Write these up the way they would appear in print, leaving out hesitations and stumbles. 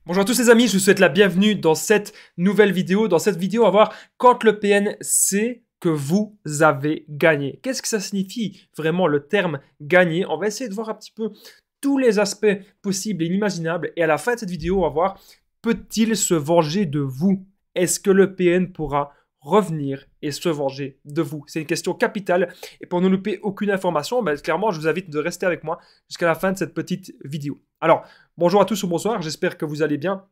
Bonjour à tous les amis, je vous souhaite la bienvenue dans cette nouvelle vidéo. Dans cette vidéo, on va voir quand le PN sait que vous avez gagné. Qu'est-ce que ça signifie vraiment le terme gagner? On va essayer de voir un petit peu tous les aspects possibles et inimaginables. Et à la fin de cette vidéo, on va voir, peut-il se venger de vous? Est-ce que le PN pourra revenir et se venger de vous? C'est une question capitale. Et pour ne louper aucune information, clairement, je vous invite de rester avec moi jusqu'à la fin de cette petite vidéo. Alors, bonjour à tous ou bonsoir, j'espère que vous allez bien.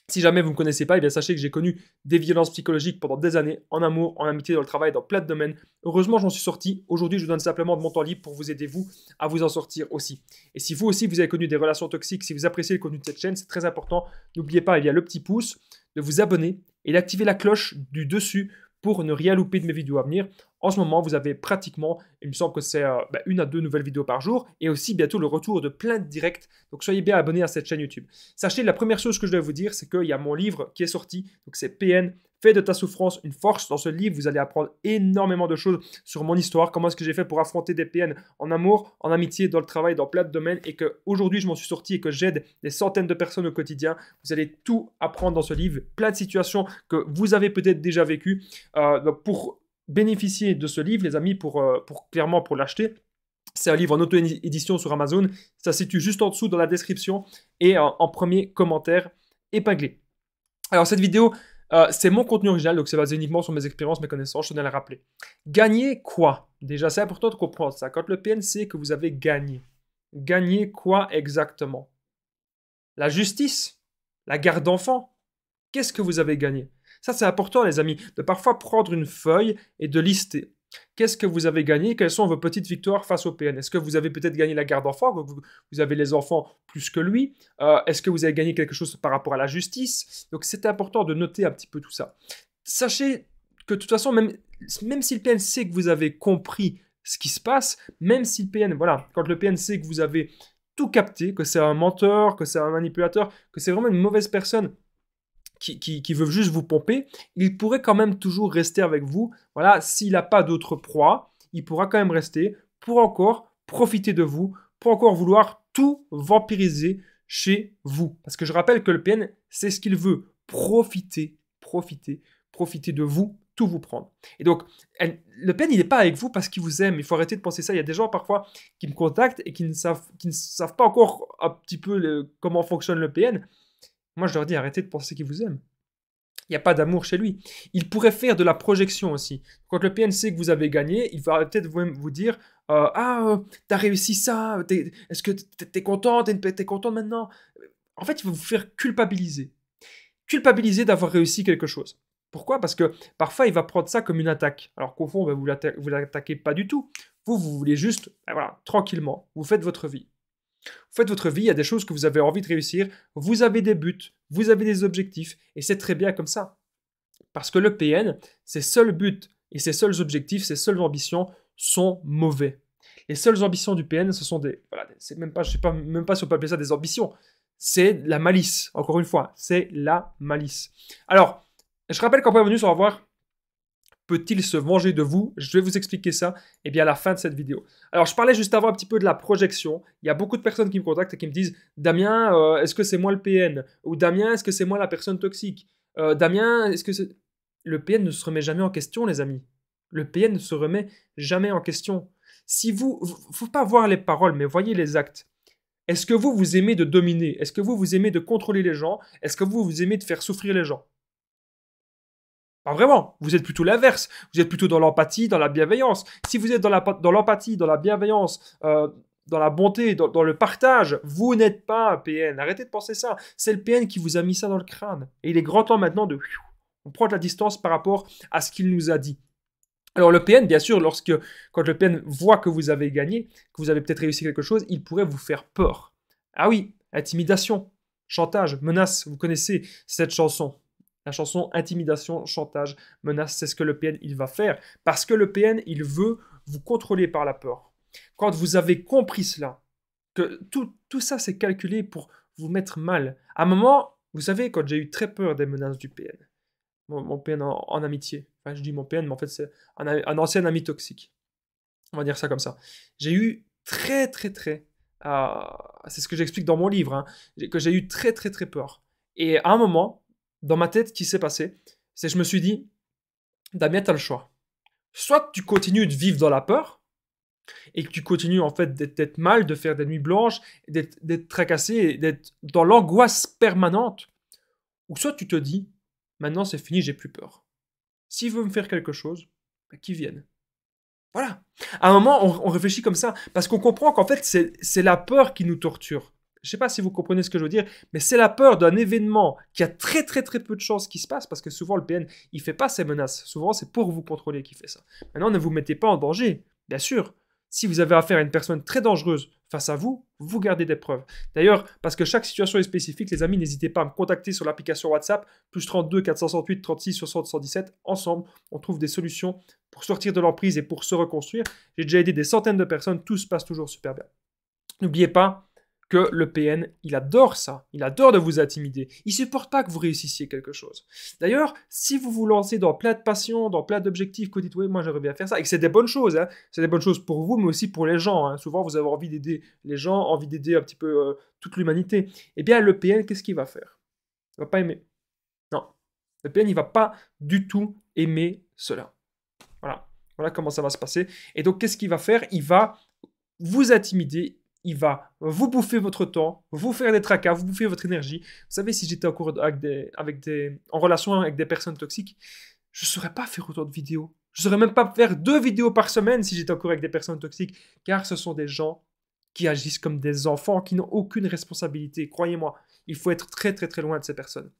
Si jamais vous ne me connaissez pas, eh bien sachez que j'ai connu des violences psychologiques pendant des années, en amour, en amitié, dans le travail, dans plein de domaines. Heureusement, j'en suis sorti. Aujourd'hui, je vous donne simplement de mon temps libre pour vous aider, vous, à vous en sortir aussi. Et si vous aussi, vous avez connu des relations toxiques, si vous appréciez le contenu de cette chaîne, c'est très important. N'oubliez pas, il y a le petit pouce, de vous abonner et d'activer la cloche du dessus pour ne rien louper de mes vidéos à venir. En ce moment, vous avez pratiquement, il me semble que c'est 1 à 2 nouvelles vidéos par jour, et aussi bientôt le retour de plein de directs. Donc soyez bien abonnés à cette chaîne YouTube. Sachez, la première chose que je dois vous dire, c'est qu'il y a mon livre qui est sorti. Donc c'est PN, fais de ta souffrance une force. Dans ce livre, vous allez apprendre énormément de choses sur mon histoire, comment est-ce que j'ai fait pour affronter des PN en amour, en amitié, dans le travail, dans plein de domaines, et qu'aujourd'hui je m'en suis sorti et que j'aide des centaines de personnes au quotidien. Vous allez tout apprendre dans ce livre, plein de situations que vous avez peut-être déjà vécues. Donc pour bénéficier de ce livre, les amis, clairement pour l'acheter, c'est un livre en auto-édition sur Amazon. Ça se situe juste en dessous dans la description et en premier commentaire épinglé. Alors cette vidéo, c'est mon contenu original, donc c'est basé uniquement sur mes expériences, mes connaissances, je tenais à le rappeler. Gagner quoi? Déjà, c'est important de comprendre ça. Quand le PN sait que vous avez gagné, gagner quoi exactement? La justice? La garde d'enfants? Qu'est-ce que vous avez gagné? Ça, c'est important, les amis, de parfois prendre une feuille et de lister. Qu'est-ce que vous avez gagné? Quelles sont vos petites victoires face au PN? Est-ce que vous avez peut-être gagné la garde d'enfants? Vous avez les enfants plus que lui. Est-ce que vous avez gagné quelque chose par rapport à la justice? Donc, c'est important de noter un petit peu tout ça. Sachez que de toute façon, même si le PN sait que vous avez compris ce qui se passe, même si le PN, voilà, quand le PN sait que vous avez tout capté, que c'est un menteur, que c'est un manipulateur, que c'est vraiment une mauvaise personne, qui veut juste vous pomper, il pourrait quand même toujours rester avec vous. Voilà, s'il n'a pas d'autre proie, il pourra quand même rester pour encore profiter de vous, pour encore vouloir tout vampiriser chez vous. Parce que je rappelle que le PN, c'est ce qu'il veut. Profiter de vous, tout vous prendre. Et donc, le PN, il n'est pas avec vous parce qu'il vous aime. Il faut arrêter de penser ça. Il y a des gens parfois qui me contactent et qui ne savent pas encore un petit peu comment fonctionne le PN. Moi, je leur dis, arrêtez de penser qu'il vous aime. Il n'y a pas d'amour chez lui. Il pourrait faire de la projection aussi. Quand le PN sait que vous avez gagné, il va peut-être vous dire t'as réussi ça, est-ce que t'es content, t'es content maintenant? En fait, il va vous faire culpabiliser. Culpabiliser d'avoir réussi quelque chose. Pourquoi? Parce que parfois, il va prendre ça comme une attaque. Alors qu'au fond, vous l'attaquez pas du tout. Vous voulez juste, voilà, tranquillement, vous faites votre vie. Vous faites votre vie, il y a des choses que vous avez envie de réussir, vous avez des buts, vous avez des objectifs, et c'est très bien comme ça. Parce que le PN, ses seuls buts et ses seuls objectifs, ses seules ambitions sont mauvais. Les seules ambitions du PN, ce sont des... Voilà, c'est même pas, je sais pas, même pas si on peut appeler ça des ambitions. C'est la malice, encore une fois, c'est la malice. Alors, je rappelle qu'en premier on va voir peut-il se venger de vous? Je vais vous expliquer ça et bien à la fin de cette vidéo. Alors, je parlais juste avant un petit peu de la projection. Il y a beaucoup de personnes qui me contactent et qui me disent « Damien, est-ce que c'est moi le PN ?» ou « Damien, est-ce que c'est moi la personne toxique ?» Damien, est-ce que c'est... Le PN ne se remet jamais en question, les amis. Le PN ne se remet jamais en question. Si vous... Faut pas voir les paroles, mais voyez les actes. Est-ce que vous aimez de dominer? Est-ce que vous aimez de contrôler les gens? Est-ce que vous aimez de faire souffrir les gens? Pas vraiment, vous êtes plutôt l'inverse. Vous êtes plutôt dans l'empathie, dans la bienveillance. Si vous êtes dans l'empathie, dans la bienveillance, dans la bonté, dans le partage, vous n'êtes pas un PN. Arrêtez de penser ça. C'est le PN qui vous a mis ça dans le crâne. Et il est grand temps maintenant de prendre la distance par rapport à ce qu'il nous a dit. Alors le PN, bien sûr, quand le PN voit que vous avez gagné, que vous avez peut-être réussi quelque chose, il pourrait vous faire peur. Ah oui, intimidation, chantage, menace, vous connaissez cette chanson. La chanson intimidation, chantage, menace, c'est ce que le PN il va faire. Parce que le PN, il veut vous contrôler par la peur. Quand vous avez compris cela, que tout ça c'est calculé pour vous mettre mal. À un moment, vous savez, quand j'ai eu très peur des menaces du PN, mon PN en amitié, enfin je dis mon PN, mais en fait c'est un ancien ami toxique. On va dire ça comme ça. J'ai eu très, c'est ce que j'explique dans mon livre, hein, que j'ai eu très peur. Et à un moment, dans ma tête, ce qui s'est passé, c'est que je me suis dit, Damien, tu as le choix. Soit tu continues de vivre dans la peur, et que tu continues en fait d'être mal, de faire des nuits blanches, d'être tracassé, d'être dans l'angoisse permanente, ou soit tu te dis, maintenant c'est fini, j'ai plus peur. S'il veut me faire quelque chose, bah, qu'il vienne. Voilà. À un moment, on réfléchit comme ça, parce qu'on comprend qu'en fait, c'est la peur qui nous torture. Je ne sais pas si vous comprenez ce que je veux dire, mais c'est la peur d'un événement qui a très très très peu de chances qu'il se passe, parce que souvent le PN, il fait pas ces menaces. Souvent, c'est pour vous contrôler qu'il fait ça. Maintenant, ne vous mettez pas en danger, bien sûr. Si vous avez affaire à une personne très dangereuse face à vous, vous gardez des preuves. D'ailleurs, parce que chaque situation est spécifique, les amis, n'hésitez pas à me contacter sur l'application WhatsApp, plus 32 468 36 60 117. Ensemble, on trouve des solutions pour sortir de l'emprise et pour se reconstruire. J'ai déjà aidé des centaines de personnes, tout se passe toujours super bien. N'oubliez pas que le PN, il adore ça, il adore de vous intimider, il supporte pas que vous réussissiez quelque chose. D'ailleurs, si vous vous lancez dans plein de passions, dans plein d'objectifs, que vous dites, oui, moi j'aimerais bien faire ça, et que c'est des bonnes choses, hein, c'est des bonnes choses pour vous, mais aussi pour les gens, hein. Souvent vous avez envie d'aider les gens, envie d'aider un petit peu toute l'humanité, eh bien le PN, qu'est-ce qu'il va faire? Il va pas aimer. Non, le PN, il va pas du tout aimer cela. Voilà, voilà comment ça va se passer. Et donc, qu'est-ce qu'il va faire? Il va vous intimider, il va vous bouffer votre temps, vous faire des tracas, vous bouffer votre énergie. Vous savez, si j'étais en relation avec des personnes toxiques, je ne saurais pas faire autant de vidéos. Je ne saurais même pas faire 2 vidéos par semaine si j'étais encore avec des personnes toxiques, car ce sont des gens qui agissent comme des enfants, qui n'ont aucune responsabilité. Croyez-moi, il faut être très très très loin de ces personnes.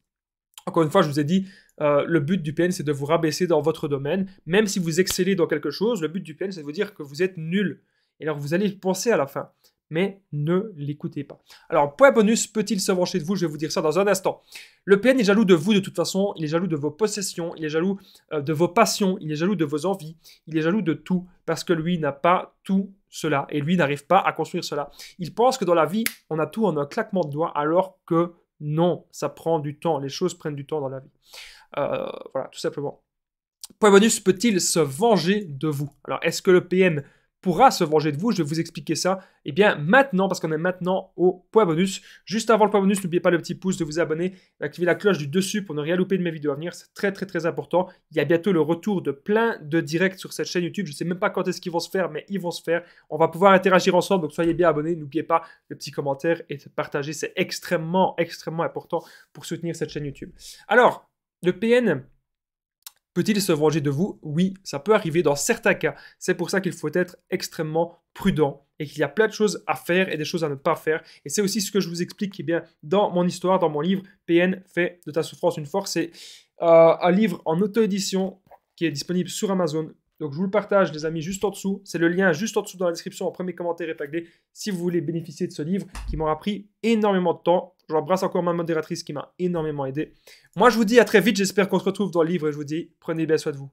Encore une fois, je vous ai dit, le but du PN, c'est de vous rabaisser dans votre domaine. Même si vous excellez dans quelque chose, le but du PN, c'est de vous dire que vous êtes nul. Et alors, vous allez y penser à la fin. Mais ne l'écoutez pas. Alors, point bonus, peut-il se venger de vous? Je vais vous dire ça dans un instant. Le PN est jaloux de vous de toute façon. Il est jaloux de vos possessions. Il est jaloux de vos passions. Il est jaloux de vos envies. Il est jaloux de tout. Parce que lui n'a pas tout cela. Et lui n'arrive pas à construire cela. Il pense que dans la vie, on a tout en un claquement de doigts. Alors que non, ça prend du temps. Les choses prennent du temps dans la vie. Voilà, tout simplement. Point bonus, peut-il se venger de vous? Alors, est-ce que le PN pourra se venger de vous? Je vais vous expliquer ça. Eh bien, maintenant, parce qu'on est maintenant au point bonus. Juste avant le point bonus, n'oubliez pas le petit pouce, de vous abonner, d'activer la cloche du dessus pour ne rien louper de mes vidéos à venir. C'est très, très, très important. Il y a bientôt le retour de plein de directs sur cette chaîne YouTube. Je ne sais même pas quand est-ce qu'ils vont se faire, mais ils vont se faire. On va pouvoir interagir ensemble, donc soyez bien abonnés. N'oubliez pas le petit commentaire et de partager. C'est extrêmement, extrêmement important pour soutenir cette chaîne YouTube. Alors, le PN... peut-il se venger de vous? Oui, ça peut arriver dans certains cas. C'est pour ça qu'il faut être extrêmement prudent et qu'il y a plein de choses à faire et des choses à ne pas faire. Et c'est aussi ce que je vous explique bien, dans mon histoire, dans mon livre PN fait de ta souffrance une force. C'est un livre en auto-édition qui est disponible sur Amazon. Donc je vous le partage les amis juste en dessous. C'est le lien juste en dessous dans la description en premier commentaire épinglé si vous voulez bénéficier de ce livre qui m'aura pris énormément de temps. J'embrasse encore ma modératrice qui m'a énormément aidé. Moi je vous dis à très vite, j'espère qu'on se retrouve dans le livre et je vous dis prenez bien soin de vous.